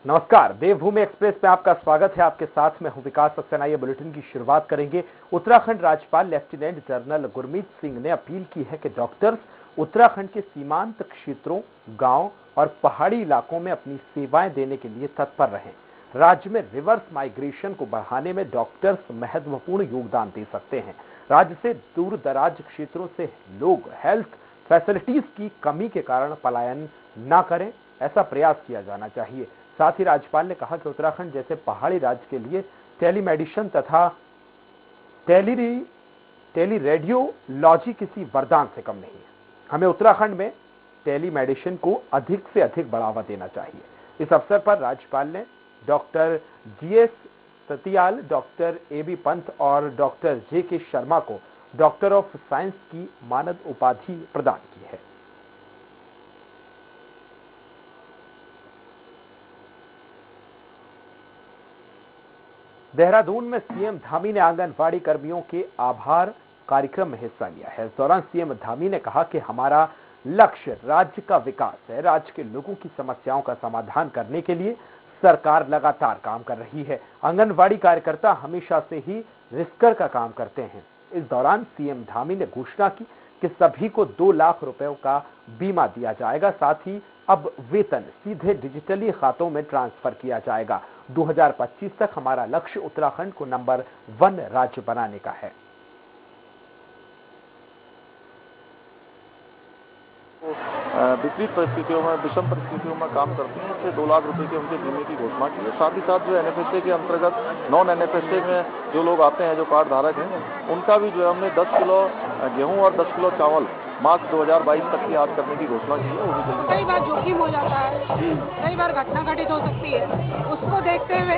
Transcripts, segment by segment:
नमस्कार, देवभूमि एक्सप्रेस में आपका स्वागत है। आपके साथ में हूं विकास सक्सेना। ये बुलेटिन की शुरुआत करेंगे। उत्तराखंड राज्यपाल लेफ्टिनेंट जनरल गुरमीत सिंह ने अपील की है कि डॉक्टर्स उत्तराखंड के सीमांत क्षेत्रों, गांव और पहाड़ी इलाकों में अपनी सेवाएं देने के लिए तत्पर रहें। राज्य में रिवर्स माइग्रेशन को बढ़ाने में डॉक्टर्स महत्वपूर्ण योगदान दे सकते हैं। राज्य से दूर दराज क्षेत्रों से लोग हेल्थ फैसिलिटीज की कमी के कारण पलायन न करें, ऐसा प्रयास किया जाना चाहिए। साथ ही राज्यपाल ने कहा कि उत्तराखंड जैसे पहाड़ी राज्य के लिए टेलीमेडिसिन तथा टेली रेडियोलॉजी किसी वरदान से कम नहीं है। हमें उत्तराखंड में टेलीमेडिसिन को अधिक से अधिक बढ़ावा देना चाहिए। इस अवसर पर राज्यपाल ने doctor GS Satiyal, doctor AB Pant और डॉक्टर जेके शर्मा को डॉक्टर ऑफ साइंस की मानद उपाधि प्रदान की है। देहरादून में सीएम धामी ने आंगनवाड़ी कर्मियों के आभार कार्यक्रम में हिस्सा लिया है। इस दौरान सीएम धामी ने कहा कि हमारा लक्ष्य राज्य का विकास है। राज्य के लोगों की समस्याओं का समाधान करने के लिए सरकार लगातार काम कर रही है। आंगनवाड़ी कार्यकर्ता हमेशा से ही रिस्कर का काम करते हैं। इस दौरान सीएम धामी ने घोषणा की कि सभी को 2 लाख रुपयों का बीमा दिया जाएगा। साथ ही अब वेतन सीधे डिजिटली खातों में ट्रांसफर किया जाएगा। 2025 तक हमारा लक्ष्य उत्तराखंड को नंबर 1 राज्य बनाने का है। विपरीत परिस्थितियों में, विषम परिस्थितियों में काम करते हैं, इससे 2 लाख रुपए के उनके बीमे की घोषणा की है। साथ ही साथ जो एनएफएसए के अंतर्गत नॉन एनएफएसए में जो लोग आते हैं, जो कार्ड धारक हैं, उनका भी जो है हमने 10 किलो गेहूं और 10 किलो चावल मार्च 2022 तक की आज करने की घोषणा की है। वो भी जल्दी। कई बार जोखिम हो जाता है, कई बार घटना घटित हो सकती है। उसको देखते हुए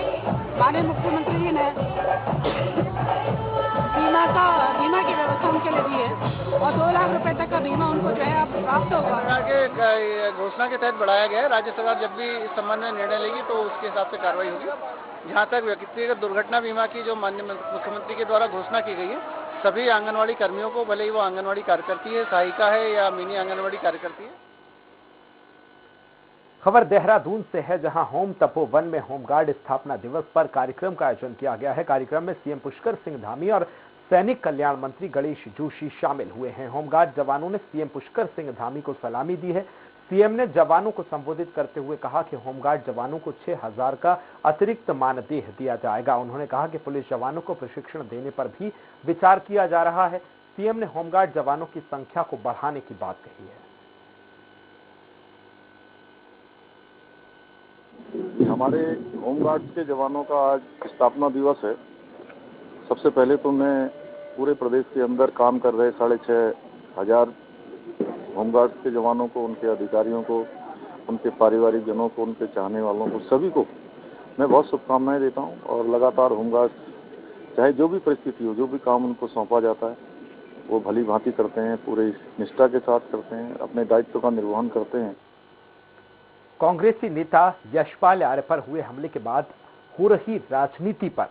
माननीय मुख्यमंत्री जी ने बीमा की व्यवस्था उनके लिए दी है और 2 लाख रुपए तक का बीमा उनको जो है अब प्राप्त होगा। सरकार के घोषणा के तहत बढ़ाया गया है। राज्य सरकार जब भी इस संबंध में निर्णय लेगी तो उसके हिसाब से कार्रवाई होगी। जहाँ तक व्यक्तिगत दुर्घटना बीमा की जो माननीय मुख्यमंत्री के द्वारा घोषणा की गई है, सभी आंगनवाड़ी कर्मियों को, भले ही वो आंगनवाड़ी कार्यकर्ती है, सहायिका है या मिनी आंगनवाड़ी कार्यकर्ती है। खबर देहरादून से है, जहां होम तपोवन में होमगार्ड स्थापना दिवस पर कार्यक्रम का आयोजन किया गया है। कार्यक्रम में सीएम पुष्कर सिंह धामी और सैनिक कल्याण मंत्री गणेश जोशी शामिल हुए हैं। होमगार्ड जवानों ने सीएम पुष्कर सिंह धामी को सलामी दी है। सीएम ने जवानों को संबोधित करते हुए कहा कि होमगार्ड जवानों को 6000 का अतिरिक्त मानदेय दिया जाएगा। उन्होंने कहा कि पुलिस जवानों को प्रशिक्षण देने पर भी विचार किया जा रहा है। सीएम ने होमगार्ड जवानों की संख्या को बढ़ाने की बात कही है। हमारे होमगार्ड के जवानों का आज स्थापना दिवस है। सबसे पहले तो मैं पूरे प्रदेश के अंदर काम कर रहे 6500 होमगार्ड के जवानों को, उनके अधिकारियों को, उनके पारिवारिक जनों को, उनके चाहने वालों को, सभी को मैं बहुत शुभकामनाएं देता हूं। और लगातार होमगार्ड चाहे जो भी परिस्थिति हो, जो भी काम उनको सौंपा जाता है, वो भली भांति करते हैं, पूरे निष्ठा के साथ करते हैं, अपने दायित्व का निर्वहन करते हैं। कांग्रेसी नेता यशपाल आर्य पर हुए हमले के बाद हो रही राजनीति पर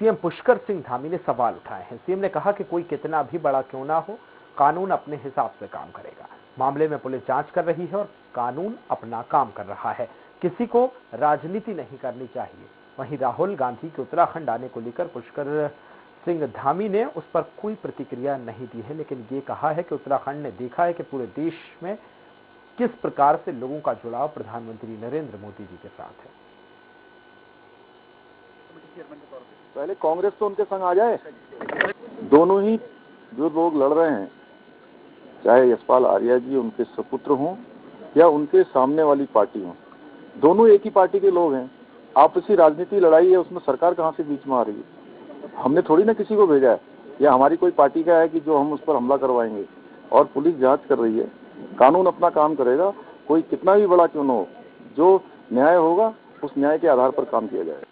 सीएम पुष्कर सिंह धामी ने सवाल उठाए हैं। सीएम ने कहा कि कोई कितना भी बड़ा क्यों ना हो, कानून अपने हिसाब से काम करेगा। मामले में पुलिस जांच कर रही है और कानून अपना काम कर रहा है। किसी को राजनीति नहीं करनी चाहिए। वहीं राहुल गांधी के उत्तराखंड आने को लेकर पुष्कर सिंह धामी ने उस पर कोई प्रतिक्रिया नहीं दी है, लेकिन ये कहा है कि उत्तराखंड ने देखा है कि पूरे देश में किस प्रकार से लोगों का जुड़ाव प्रधानमंत्री नरेंद्र मोदी जी के साथ है। पहले कांग्रेस तो उनके संग आ जाए। दोनों ही जो लोग लड़ रहे हैं, चाहे यशपाल आर्य जी उनके सपुत्र हों या उनके सामने वाली पार्टी हो, दोनों एक ही पार्टी के लोग हैं। आपसी राजनीति लड़ाई है, उसमें सरकार कहां से बीच में आ रही है? हमने थोड़ी ना किसी को भेजा है, या हमारी कोई पार्टी का है कि जो हम उस पर हमला करवाएंगे। और पुलिस जांच कर रही है, कानून अपना काम करेगा। कोई कितना भी बड़ा क्यों न हो, जो न्याय होगा उस न्याय के आधार पर काम किया जाएगा।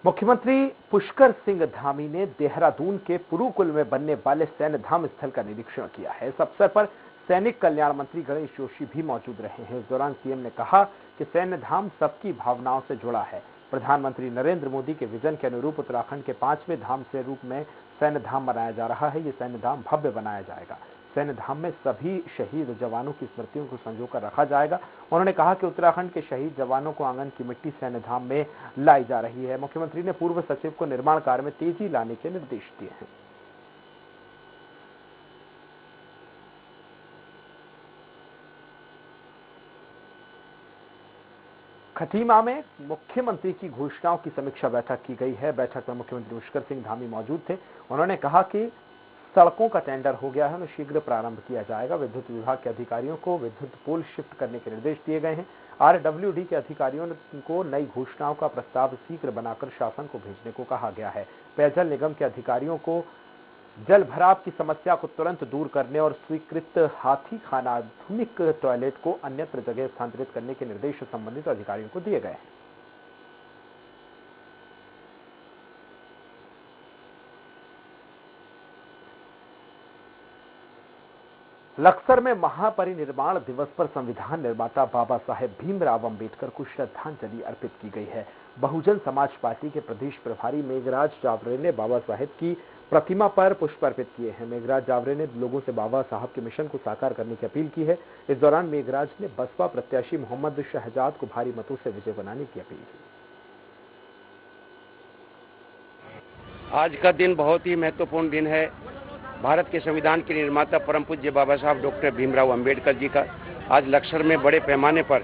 मुख्यमंत्री पुष्कर सिंह धामी ने देहरादून के पुरुकुल में बनने वाले सैन्य धाम स्थल का निरीक्षण किया है। इस अवसर पर सैनिक कल्याण मंत्री गणेश जोशी भी मौजूद रहे हैं। इस दौरान सीएम ने कहा कि सैन्य धाम सबकी भावनाओं से जुड़ा है। प्रधानमंत्री नरेंद्र मोदी के विजन के अनुरूप उत्तराखंड के 5वें धाम से रूप में सैन्य धाम बनाया जा रहा है। ये सैन्य धाम भव्य बनाया जाएगा। सैन्य धाम में सभी शहीद जवानों की स्मृतियों को संजोकर रखा जाएगा। उन्होंने कहा कि उत्तराखंड के शहीद जवानों को आंगन की मिट्टी सैन्य धाम में लाई जा रही है। मुख्यमंत्री ने पूर्व सचिव को निर्माण कार्य में तेजी लाने के निर्देश दिए हैं। खटीमा में मुख्यमंत्री की घोषणाओं की समीक्षा बैठक की गई है। बैठक में मुख्यमंत्री पुष्कर सिंह धामी मौजूद थे। उन्होंने कहा कि सड़कों का टेंडर हो गया है, उन्हें शीघ्र प्रारंभ किया जाएगा। विद्युत विभाग के अधिकारियों को विद्युत पोल शिफ्ट करने के निर्देश दिए गए हैं। RWD के अधिकारियों को नई घोषणाओं का प्रस्ताव शीघ्र बनाकर शासन को भेजने को कहा गया है। पेयजल निगम के अधिकारियों को जल भराव की समस्या को तुरंत दूर करने और स्वीकृत हाथी खाना आधुनिक टॉयलेट को अन्यत्र जगह स्थानांतरित करने के निर्देश संबंधित अधिकारियों को दिए गए हैं। लक्सर में महापरिनिर्वाण दिवस पर संविधान निर्माता बाबा साहेब भीमराव अंबेडकर को श्रद्धांजलि अर्पित की गई है। बहुजन समाज पार्टी के प्रदेश प्रभारी मेघराज जावरे ने बाबा साहेब की प्रतिमा पर पुष्प अर्पित किए हैं। मेघराज जावरे ने लोगों से बाबा साहब के मिशन को साकार करने की अपील की है। इस दौरान मेघराज ने बसपा प्रत्याशी मोहम्मद शहजाद को भारी मतों से विजय बनाने की अपील की। आज का दिन बहुत ही महत्वपूर्ण दिन है। भारत के संविधान के निर्माता परम पूज्य बाबा साहब डॉक्टर भीमराव अंबेडकर जी का आज लक्सर में बड़े पैमाने पर,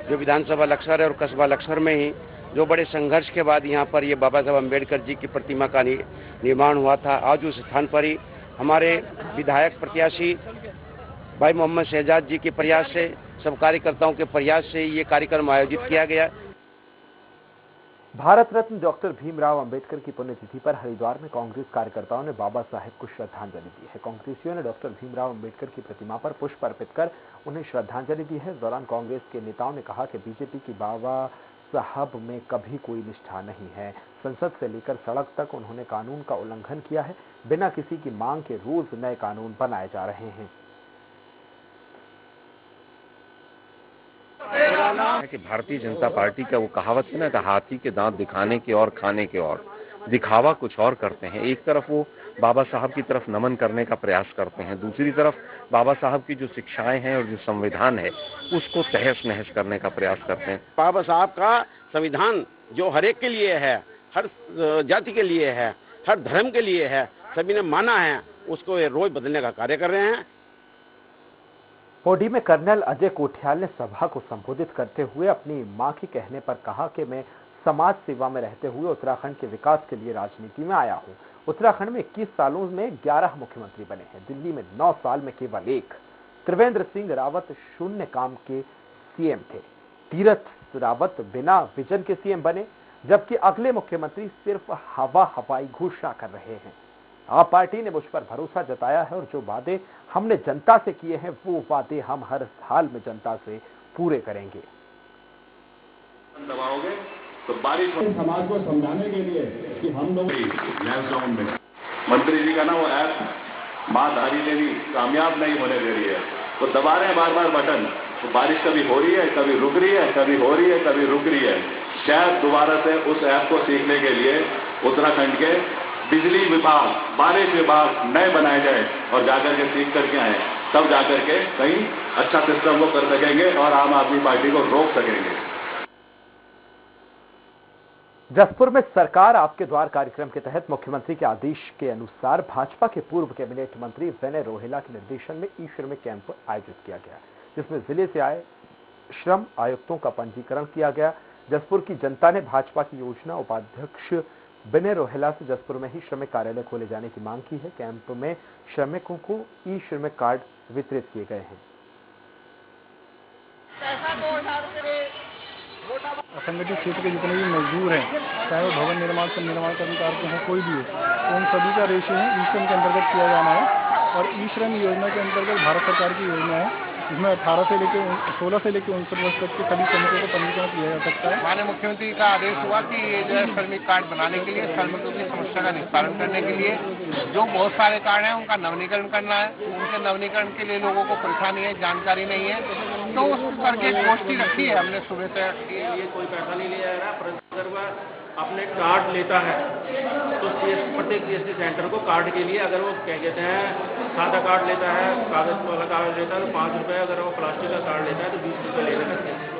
जो विधानसभा लक्सर है और कस्बा लक्सर में ही जो बड़े संघर्ष के बाद यहाँ पर ये बाबा साहब अंबेडकर जी की प्रतिमा का निर्माण हुआ था। आज उस स्थान पर ही हमारे विधायक प्रत्याशी भाई मोहम्मद शहजाद जी के प्रयास से, सब कार्यकर्ताओं के प्रयास से ये कार्यक्रम आयोजित किया गया। भारत रत्न डॉक्टर भीमराव अंबेडकर की पुण्यतिथि पर हरिद्वार में कांग्रेस कार्यकर्ताओं ने बाबा साहेब को श्रद्धांजलि दी है। कांग्रेसियों ने डॉक्टर भीमराव अंबेडकर की प्रतिमा पर पुष्प अर्पित कर उन्हें श्रद्धांजलि दी है। इस दौरान कांग्रेस के नेताओं ने कहा कि बीजेपी की बाबा साहब में कभी कोई निष्ठा नहीं है। संसद से लेकर सड़क तक उन्होंने कानून का उल्लंघन किया है। बिना किसी की मांग के रोज नए कानून बनाए जा रहे हैं। कि भारतीय जनता पार्टी का वो कहावत है ना कि हाथी के दांत दिखाने के और खाने के और, दिखावा कुछ और करते हैं। एक तरफ वो बाबा साहब की तरफ नमन करने का प्रयास करते हैं, दूसरी तरफ बाबा साहब की जो शिक्षाएं हैं और जो संविधान है उसको तहस नहस करने का प्रयास करते हैं। बाबा साहब का संविधान जो हर एक के लिए है, हर जाति के लिए है, हर धर्म के लिए है, सभी ने माना है, उसको ये रोज बदलने का कार्य कर रहे हैं। पौड़ी में कर्नल अजय कोठियाल ने सभा को संबोधित करते हुए अपनी मां के कहने पर कहा कि मैं समाज सेवा में रहते हुए उत्तराखंड के विकास के लिए राजनीति में आया हूं। उत्तराखंड में 21 सालों में 11 मुख्यमंत्री बने हैं। दिल्ली में 9 साल में केवल एक। त्रिवेंद्र सिंह रावत शून्य काम के सीएम थे। तीरथ रावत बिना विजन के सीएम बने, जबकि अगले मुख्यमंत्री सिर्फ हवाई घोषणा कर रहे हैं। आप पार्टी ने मुझ पर भरोसा जताया है और जो वादे हमने जनता से किए हैं वो वादे हम हर हाल में जनता से पूरे करेंगे। दबाओगे तो बारिश समाज को समझाने के लिए कि हम लोग लॉकडाउन में मंत्री जी का ना वो ऐप मां धारी लेनी कामयाब नहीं होने दे रही है, वो दबा रहे हैं बार बार बटन। तो बारिश कभी हो रही है, कभी रुक रही है, कभी हो रही है, कभी रुक रही है। शायद दोबारा से उस ऐप को सीखने के लिए उत्तराखंड के बिजली विभाग, बारिश विभाग नए बनाए जाए और जाकर के सीख करके आए, तब जाकर के कहीं अच्छा सिस्टम वो कर सकेंगे और आम आदमी पार्टी को रोक सकेंगे। जसपुर में सरकार आपके द्वार कार्यक्रम के तहत मुख्यमंत्री के आदेश के अनुसार भाजपा के पूर्व कैबिनेट मंत्री विनय रोहेला के निर्देशन में ई श्रमिक कैंप आयोजित किया गया, जिसमें जिले से आए श्रम आयुक्तों का पंजीकरण किया गया। जसपुर की जनता ने भाजपा की योजना उपाध्यक्ष विनय रोहेला से जसपुर में ही श्रमिक कार्यालय खोले जाने की मांग की है। कैंप में श्रमिकों को ई श्रमिक कार्ड वितरित किए गए हैं। असंगठित क्षेत्र के जितने भी मजदूर हैं, चाहे वो भवन निर्माण से निर्माण कर्मकार के हैं, कोई भी हो, तो उन सभी का रेशो है ई श्रम के अंतर्गत किया जाना है। और ई श्रम योजना के अंतर्गत भारत सरकार की योजना है, इसमें 16 से लेकर 69 वर्ष तक के सभी श्रमिकों को पंजीकरण किया जा सकता है। माननीय मुख्यमंत्री का आदेश हुआ कि ये जो है श्रमिक कार्ड बनाने के लिए, श्रमिकों की समस्या का निस्तारण करने के लिए जो बहुत सारे कार्ड हैं उनका नवीनीकरण करना है। उनके नवीनीकरण के लिए लोगों को परेशानी है, जानकारी नहीं है, तो उस करके गोष्ठी रखी है हमने सुबह से। ये कोई पैसा नहीं लिया जा रहा, अगर वह अपने कार्ड लेता है तो प्रत्येक CSC सेंटर को कार्ड के लिए अगर वो क्या कहते हैं सादा कार्ड लेता है, कागज वाला कार्ड लेता है तो 5 रुपये, अगर वो प्लास्टिक का कार्ड लेता है तो 20 रुपये लेने लगते हैं।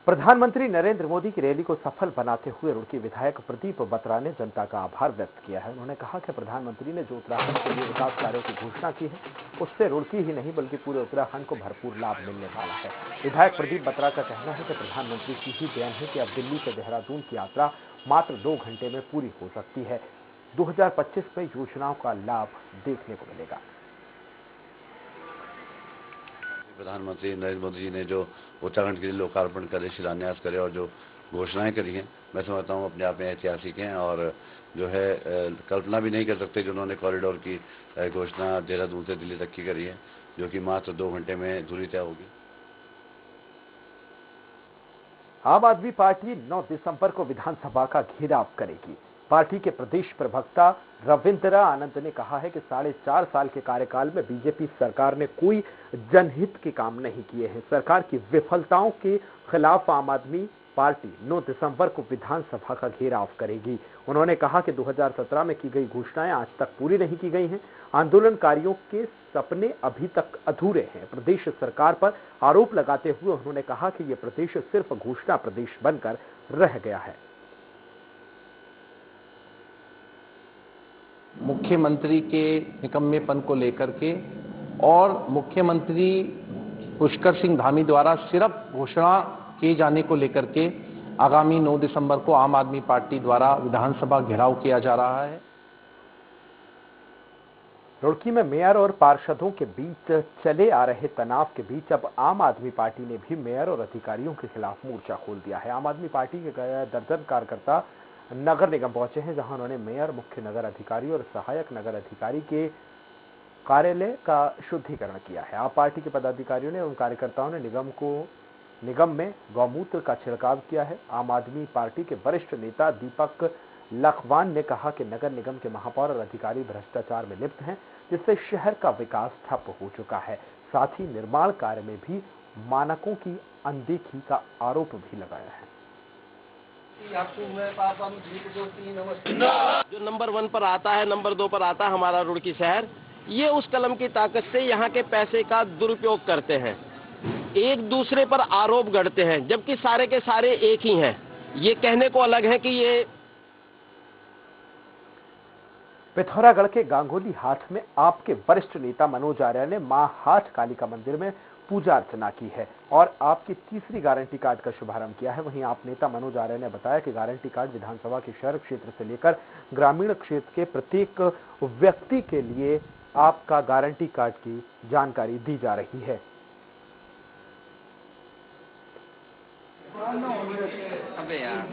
प्रधानमंत्री नरेंद्र मोदी की रैली को सफल बनाते हुए रुड़की विधायक प्रदीप बत्रा ने जनता का आभार व्यक्त किया है। उन्होंने कहा कि प्रधानमंत्री ने जो उत्तराखंड के लिए विकास कार्यों की घोषणा की है, उससे रुड़की ही नहीं बल्कि पूरे उत्तराखंड को भरपूर लाभ मिलने वाला है। विधायक प्रदीप बत्रा का कहना है कि प्रधानमंत्री की ही देन है कि अब दिल्ली से देहरादून की यात्रा मात्र 2 घंटे में पूरी हो सकती है। 2025 में योजनाओं का लाभ देखने को मिलेगा। प्रधानमंत्री नरेंद्र मोदी जी ने जो उत्तराखंड के लिए लोकार्पण करे, शिलान्यास करे और जो घोषणाएं करी हैं, मैं समझता हूं अपने आप में ऐतिहासिक हैं और जो है कल्पना भी नहीं कर सकते कि उन्होंने कॉरिडोर की घोषणा देहरादून से दिल्ली तक की करी है, जो कि मात्र 2 घंटे में दूरी तय होगी। आम आदमी पार्टी 9 दिसंबर को विधानसभा का घेराव करेगी। पार्टी के प्रदेश प्रवक्ता रविंद्र आनंद ने कहा है कि 4.5 साल के कार्यकाल में बीजेपी सरकार ने कोई जनहित के काम नहीं किए हैं। सरकार की विफलताओं के खिलाफ आम आदमी पार्टी 9 दिसंबर को विधानसभा का घेराव करेगी। उन्होंने कहा कि 2017 में की गई घोषणाएं आज तक पूरी नहीं की गई हैं। आंदोलनकारियों के सपने अभी तक अधूरे हैं। प्रदेश सरकार पर आरोप लगाते हुए उन्होंने कहा कि यह प्रदेश सिर्फ घोषणा प्रदेश बनकर रह गया है। मुख्यमंत्री के निकम्मेपन को लेकर के और मुख्यमंत्री पुष्कर सिंह धामी द्वारा सिर्फ घोषणा किए जाने को लेकर के आगामी 9 दिसंबर को आम आदमी पार्टी द्वारा विधानसभा घेराव किया जा रहा है। रुड़की में मेयर और पार्षदों के बीच चले आ रहे तनाव के बीच अब आम आदमी पार्टी ने भी मेयर और अधिकारियों के खिलाफ मोर्चा खोल दिया है। आम आदमी पार्टी के दर्जन कार्यकर्ता नगर निगम पहुंचे हैं, जहां उन्होंने मेयर, मुख्य नगर अधिकारी और सहायक नगर अधिकारी के कार्यालय का शुद्धिकरण किया है। आप पार्टी के पदाधिकारियों ने उन कार्यकर्ताओं ने निगम में गौमूत्र का छिड़काव किया है। आम आदमी पार्टी के वरिष्ठ नेता दीपक लखवान ने कहा कि नगर निगम के महापौर और अधिकारी भ्रष्टाचार में लिप्त हैं, जिससे शहर का विकास ठप हो चुका है। साथ ही निर्माण कार्य में भी मानकों की अनदेखी का आरोप भी लगाया है। जो नंबर 1 पर आता है, नंबर 2 पर आता है हमारा रुड़की शहर, ये उस कलम की ताकत से यहाँ के पैसे का दुरुपयोग करते हैं, एक दूसरे पर आरोप गढ़ते हैं, जबकि सारे के सारे एक ही हैं। ये कहने को अलग है कि ये पिथौरागढ़ के गांगुली हाट में आपके वरिष्ठ नेता मनोज आर्य ने मां हाट कालिका मंदिर में पूजा अर्चना की है और आपकी तीसरी गारंटी कार्ड का शुभारंभ किया है। वहीं आप नेता मनोज आर्य ने बताया कि गारंटी कार्ड विधानसभा के शहर क्षेत्र से लेकर ग्रामीण क्षेत्र के प्रत्येक व्यक्ति के लिए आपका गारंटी कार्ड की जानकारी दी जा रही है। अबे यार,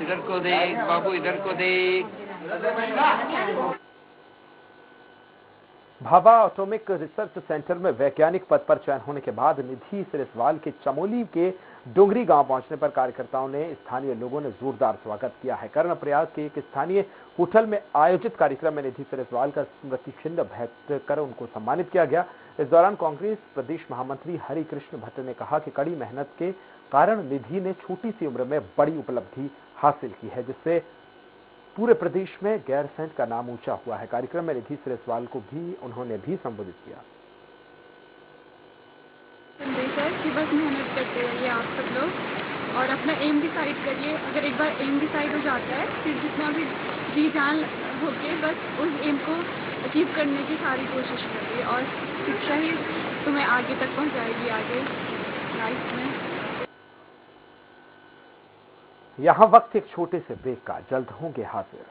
इधर को देख बाबू, इधर को देख। भाभा एटॉमिक रिसर्च सेंटर में वैज्ञानिक पद पर चयन होने के बाद निधि सिरसवाल के चमोली के डोंगरी गांव पहुंचने पर कार्यकर्ताओं ने, स्थानीय लोगों ने जोरदार स्वागत किया है। कर्णप्रयाग के एक स्थानीय होटल में आयोजित कार्यक्रम में निधि सिरसवाल का स्मृति चिन्ह भेंट कर उनको सम्मानित किया गया। इस दौरान कांग्रेस प्रदेश महामंत्री हरिकृष्ण भट्ट ने कहा कि कड़ी मेहनत के कारण निधि ने छोटी सी उम्र में बड़ी उपलब्धि हासिल की है, जिससे पूरे प्रदेश में गैरसैंण का नाम ऊंचा हुआ है। कार्यक्रम में निधि सिरसवाल को भी उन्होंने भी संबोधित किया। संदेश है कि बस मेहनत करते रहिए आप सब लोग और अपना एम डिसाइड करिए। अगर एक बार एम डिसाइड हो जाता है, फिर जितना भी जी जान होके बस उस एम को अचीव करने की सारी कोशिश करिए और शिक्षा ही तुम्हें आगे तक पहुंचाएगी, आगे लाइफ में। यहाँ वक्त एक छोटे से ब्रेक का, जल्द होंगे हाजिर।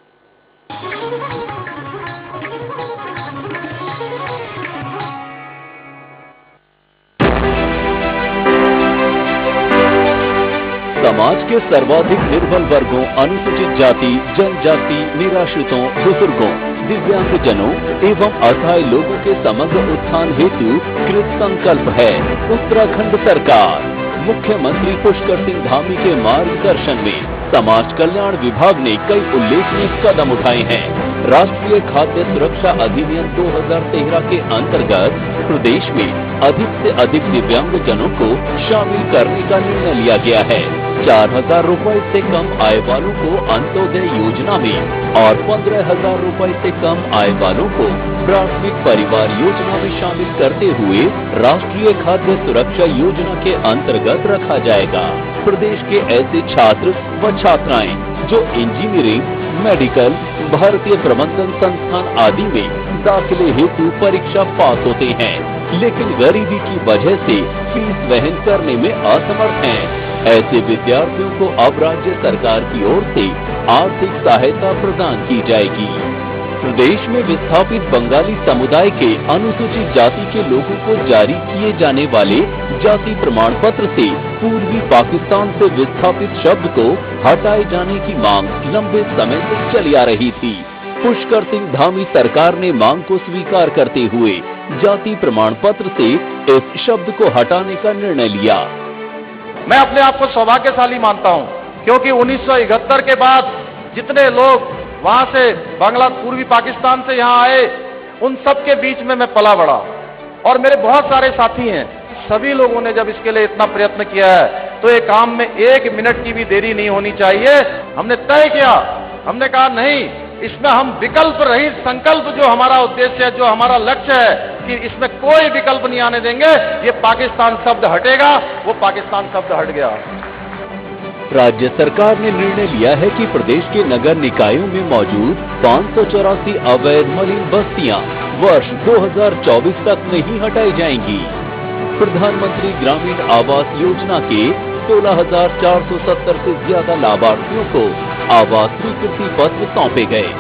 समाज के सर्वाधिक निर्बल वर्गों, अनुसूचित जाति, जनजाति, निराश्रितों, बुजुर्गों, दिव्यांगजनों एवं असहाय लोगों के समग्र उत्थान हेतु कृत संकल्प है उत्तराखंड सरकार। मुख्यमंत्री पुष्कर सिंह धामी के मार्गदर्शन में समाज कल्याण विभाग ने कई उल्लेखनीय कदम उठाए हैं। राष्ट्रीय खाद्य सुरक्षा अधिनियम 2013 के अंतर्गत प्रदेश में अधिक से अधिक दिव्यांगजनों को शामिल करने का निर्णय लिया गया है। 4,000 रुपए से कम आय वालों को अंत्योदय योजना में और 15,000 रुपए से कम आय वालों को प्राथमिक परिवार योजना में शामिल करते हुए राष्ट्रीय खाद्य सुरक्षा योजना के अंतर्गत रखा जाएगा। प्रदेश के ऐसे छात्र व छात्राएं जो इंजीनियरिंग, मेडिकल, भारतीय प्रबंधन संस्थान आदि में दाखिले हेतु परीक्षा पास होते हैं, लेकिन गरीबी की वजह से फीस वहन करने में असमर्थ हैं। ऐसे विद्यार्थियों को अब राज्य सरकार की ओर से आर्थिक सहायता प्रदान की जाएगी। प्रदेश में विस्थापित बंगाली समुदाय के अनुसूचित जाति के लोगों को जारी किए जाने वाले जाति प्रमाण पत्र से पूर्वी पाकिस्तान से विस्थापित शब्द को हटाए जाने की मांग लंबे समय से चली आ रही थी। पुष्कर सिंह धामी सरकार ने मांग को स्वीकार करते हुए जाति प्रमाण पत्र से इस शब्द को हटाने का निर्णय लिया। मैं अपने आप को सौभाग्यशाली मानता हूं, क्योंकि 1971 के बाद जितने लोग वहां से पूर्वी पाकिस्तान से यहां आए, उन सब के बीच में मैं पला बड़ा और मेरे बहुत सारे साथी हैं। सभी लोगों ने जब इसके लिए इतना प्रयत्न किया है तो ये काम में 1 मिनट की भी देरी नहीं होनी चाहिए। हमने तय किया, हमने कहा नहीं, इसमें हम विकल्प रहित संकल्प, जो हमारा उद्देश्य है, जो हमारा लक्ष्य है कि इसमें कोई विकल्प नहीं आने देंगे। ये पाकिस्तान शब्द हटेगा, वो पाकिस्तान शब्द हट गया। राज्य सरकार ने निर्णय लिया है कि प्रदेश के नगर निकायों में मौजूद 584 अवैध मलिन बस्तियां वर्ष 2024 तक नहीं हटाई जाएंगी। प्रधानमंत्री ग्रामीण आवास योजना के 16,470 से ज्यादा लाभार्थियों को आवास स्वीकृति पत्र सौंपे गए।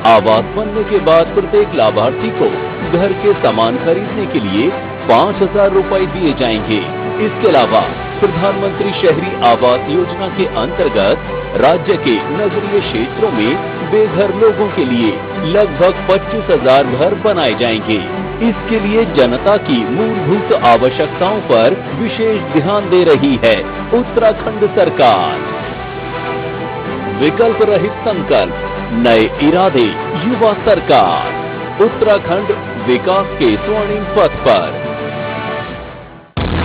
आवास बनने के बाद प्रत्येक लाभार्थी को घर के सामान खरीदने के लिए 5,000 रुपए दिए जाएंगे। इसके अलावा प्रधानमंत्री शहरी आवास योजना के अंतर्गत राज्य के नगरीय क्षेत्रों में बेघर लोगों के लिए लगभग 25,000 घर बनाए जाएंगे। इसके लिए जनता की मूलभूत आवश्यकताओं पर विशेष ध्यान दे रही है उत्तराखंड सरकार। विकल्प रहित संकल्प, नए इरादे, युवा सरकार। उत्तराखंड विकास के स्वर्णिम पथ पर।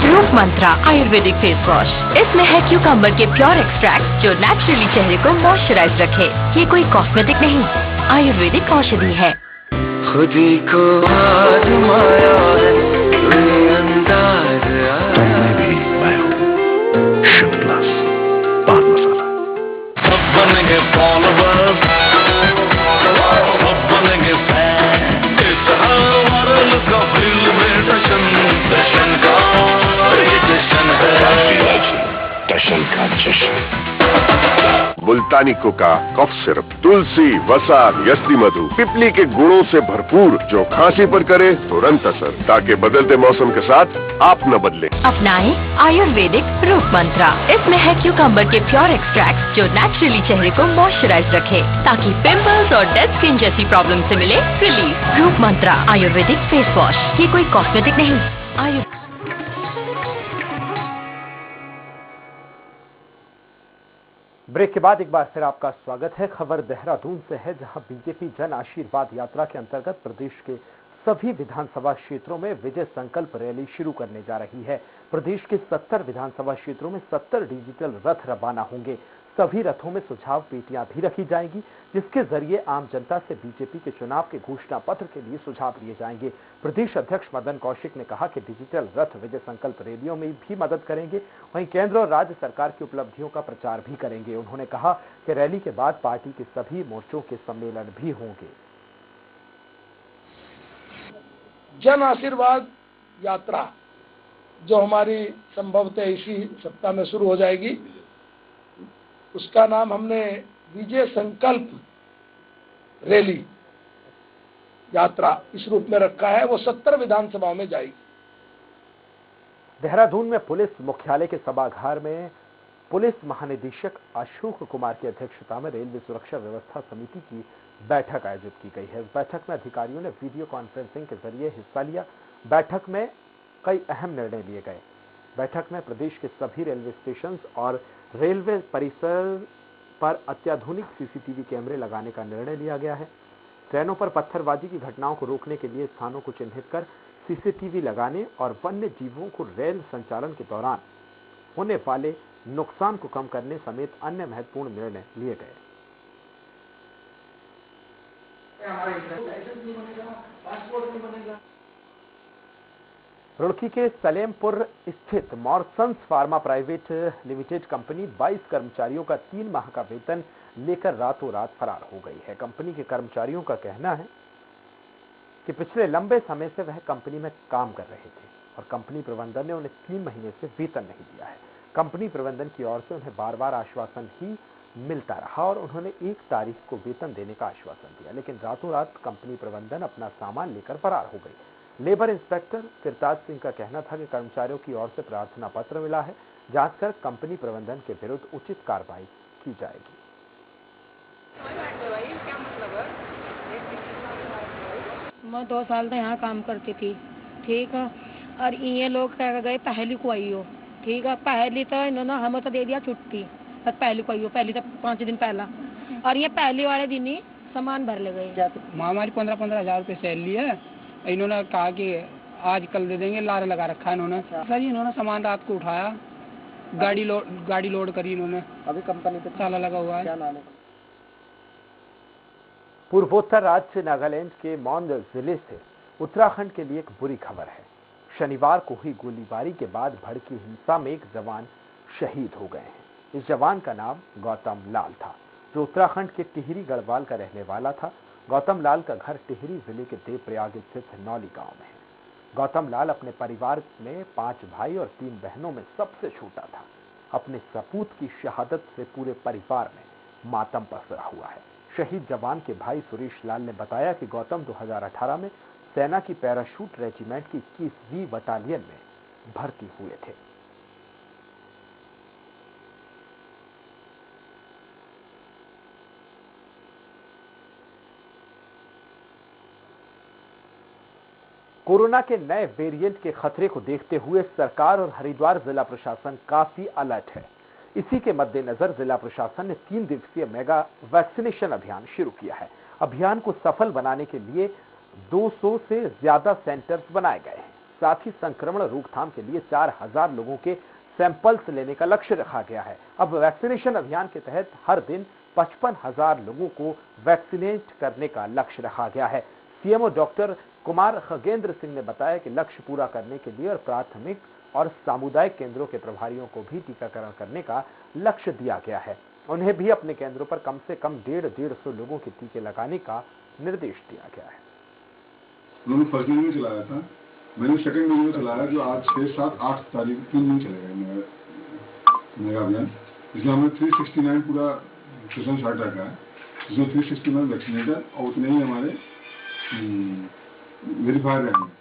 रूप मंत्रा आयुर्वेदिक फेस वॉश, इसमें है क्यूकम्बर के प्योर एक्सट्रैक्ट जो नेचुरली चेहरे को मॉइस्चराइज रखे। ये कोई कॉस्मेटिक नहीं, आयुर्वेदिक औषधि है। खुदी को आजमाया अंदाज तुमने भी, मैं हूँ शुद्ध प्लस पान मसाला। सब बनेंगे फॉलोवर्स, सब बनेंगे फैन, इस हर वर्ल्ड का फिल्म में दर्शन का जश्न का जश्न। मुल्तानी कोका, कफ सिरप, तुलसी, वसा, यस्ती मधु, पिपली के गुणों से भरपूर, जो खांसी पर करे तुरंत असर, ताकि बदलते मौसम के साथ आप न बदले। अपनाएं आयुर्वेदिक रूप मंत्रा। इसमें है क्यूकम्बर के प्योर एक्सट्रैक्ट जो नेचुरली चेहरे को मॉइस्चराइज रखे, ताकि पिंपल्स और डेड स्किन जैसी प्रॉब्लम से मिले रिलीफ। रूप मंत्रा आयुर्वेदिक फेस वॉश, ये कोई कॉस्मेटिक नहीं। ब्रेक के बाद एक बार फिर आपका स्वागत है। खबर देहरादून से है, जहां बीजेपी जन आशीर्वाद यात्रा के अंतर्गत प्रदेश के सभी विधानसभा क्षेत्रों में विजय संकल्प रैली शुरू करने जा रही है। प्रदेश के 70 विधानसभा क्षेत्रों में 70 डिजिटल रथ रवाना होंगे। सभी रथों में सुझाव पेटियां भी रखी जाएंगी, जिसके जरिए आम जनता से बीजेपी के चुनाव के घोषणा पत्र के लिए सुझाव लिए जाएंगे। प्रदेश अध्यक्ष मदन कौशिक ने कहा कि डिजिटल रथ विजय संकल्प रैलियों में भी मदद करेंगे, वहीं केंद्र और राज्य सरकार की उपलब्धियों का प्रचार भी करेंगे। उन्होंने कहा कि रैली के बाद पार्टी के सभी मोर्चों के सम्मेलन भी होंगे। जन आशीर्वाद यात्रा जो हमारी संभवतः इसी सप्ताह में शुरू हो जाएगी, उसका नाम हमने विजय संकल्प रैली यात्रा इस रूप में रखा है। वो 70 विधानसभाओं में जाएगी। देहरादून में पुलिस मुख्यालय के सभागार में पुलिस महानिदेशक अशोक कुमार की अध्यक्षता में रेलवे सुरक्षा व्यवस्था समिति की बैठक आयोजित की गई है। इस बैठक में अधिकारियों ने वीडियो कॉन्फ्रेंसिंग के जरिए हिस्सा लिया। बैठक में कई अहम निर्णय लिए गए। बैठक में प्रदेश के सभी रेलवे स्टेशन और रेलवे परिसर पर अत्याधुनिक सीसीटीवी कैमरे लगाने का निर्णय लिया गया है। ट्रेनों पर पत्थरबाजी की घटनाओं को रोकने के लिए स्थानों को चिन्हित कर सीसीटीवी लगाने और वन्य जीवों को रेल संचालन के दौरान होने वाले नुकसान को कम करने समेत अन्य महत्वपूर्ण निर्णय लिए गए। रुड़की के सलेमपुर स्थित मॉर्सन्स फार्मा प्राइवेट लिमिटेड कंपनी 22 कर्मचारियों का 3 माह का वेतन लेकर रातों रात फरार हो गई है। कंपनी के कर्मचारियों का कहना है कि पिछले लंबे समय से वह कंपनी में काम कर रहे थे और कंपनी प्रबंधन ने उन्हें 3 महीने से वेतन नहीं दिया है। कंपनी प्रबंधन की ओर से उन्हें बार बार आश्वासन ही मिलता रहा और उन्होंने 1 तारीख को वेतन देने का आश्वासन दिया, लेकिन रातों रात कंपनी प्रबंधन अपना सामान लेकर फरार हो गई। लेबर इंस्पेक्टर किरताज सिंह का कहना था कि कर्मचारियों की ओर से प्रार्थना पत्र मिला है, जांच कर कंपनी प्रबंधन के विरुद्ध उचित कार्रवाई की जाएगी। मैं 2 साल से यहाँ काम करती थी, ठीक है, और ये लोग कह गए पहली को आई हो, ठीक है, पहली तो इन्होंने हमें तो दे दिया छुट्टी, बस पहली को आई हो, पहली तो 5 दिन पहला, और ये पहली वाले दिन ही सामान भर ले गए। हमारी 15-15 हज़ार रुपये सैलरी है, इन्होंने कहा कि आज कल दे देंगे, लारा लगा रखा है इन्होंने। सर इन्होंने सामान रात को उठाया, गाड़ी लोड करी इन्होंने, अभी कंपनी पे ताला लगा हुआ है। क्या नाम है? पूर्वोत्तर राज्य नागालैंड के मौंद जिले से उत्तराखंड के लिए एक बुरी खबर है। शनिवार को हुई गोलीबारी के बाद भड़की हिंसा में एक जवान शहीद हो गए हैं। इस जवान का नाम गौतम लाल था, जो उत्तराखंड के टिहरी गढ़वाल का रहने वाला था। गौतम लाल का घर टिहरी जिले के देवप्रयाग स्थित नौली गांव में है। गौतम लाल अपने परिवार में 5 भाई और 3 बहनों में सबसे छोटा था। अपने सपूत की शहादत से पूरे परिवार में मातम पसरा हुआ है। शहीद जवान के भाई सुरेश लाल ने बताया कि गौतम 2018 में सेना की पैराशूट रेजिमेंट की 21वीं बटालियन में भर्ती हुए थे। कोरोना के नए वेरिएंट के खतरे को देखते हुए सरकार और हरिद्वार जिला प्रशासन काफी अलर्ट है। इसी के मद्देनजर जिला प्रशासन ने 3 दिवसीय मेगा वैक्सीनेशन अभियान शुरू किया है। अभियान को सफल बनाने के लिए 200 से ज्यादा सेंटर्स बनाए गए हैं। साथ ही संक्रमण रोकथाम के लिए 4000 लोगों के सैंपल्स लेने का लक्ष्य रखा गया है। अब वैक्सीनेशन अभियान के तहत हर दिन 55,000 लोगों को वैक्सीनेट करने का लक्ष्य रखा गया है। सीएमओ डॉक्टर कुमार खगेंद्र सिंह ने बताया कि लक्ष्य पूरा करने के लिए और प्राथमिक और सामुदायिक केंद्रों के प्रभारियों को भी टीकाकरण करने का लक्ष्य दिया गया है। उन्हें भी अपने केंद्रों पर कम से कम 150 लोगों के टीके लगाने का निर्देश दिया गया है। उन्होंने फर्स्ट दिन में चलाया था, मैंने सेकंड दिन में चलाया, जो आज 6, 7, 8 तारीख 3 दिन चलेगा मेगा अभियान। इसमें हमें 369 पूरा सेशन स्टार्ट रखा है, जिसमें 369 वैक्सीनेटर और उतने ही हमारे वेरीफायर रहेंगे।